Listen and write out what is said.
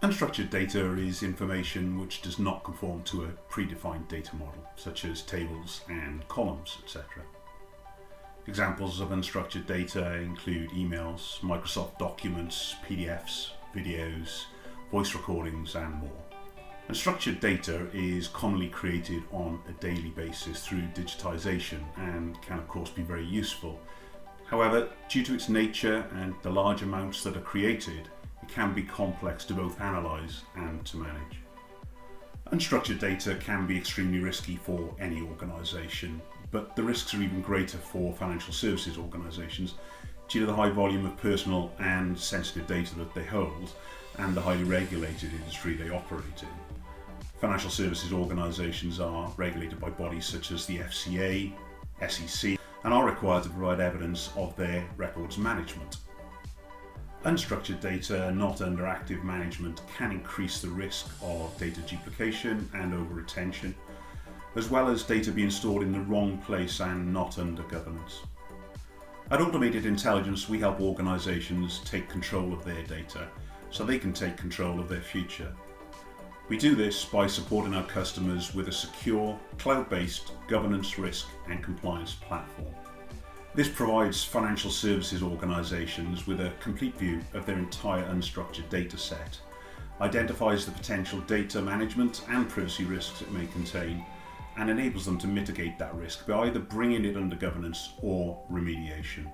Unstructured data is information which does not conform to a predefined data model, such as tables and columns, etc. Examples of unstructured data include emails, Microsoft documents, PDFs, videos, voice recordings, and more. Unstructured data is commonly created on a daily basis through digitization and can of course be very useful. However, due to its nature and the large amounts that are created, it can be complex to both analyze and to manage. Unstructured data can be extremely risky for any organization, but the risks are even greater for financial services organizations due to the high volume of personal and sensitive data that they hold and the highly regulated industry they operate in. Financial services organizations are regulated by bodies such as the FCA, SEC, and are required to provide evidence of their records management. Unstructured data not under active management can increase the risk of data duplication and over-retention, as well as data being stored in the wrong place and not under governance. At Automated Intelligence, we help organizations take control of their data so they can take control of their future. We do this by supporting our customers with a secure, cloud-based governance, risk and compliance platform. This provides financial services organizations with a complete view of their entire unstructured data set, identifies the potential data management and privacy risks it may contain, and enables them to mitigate that risk by either bringing it under governance or remediation.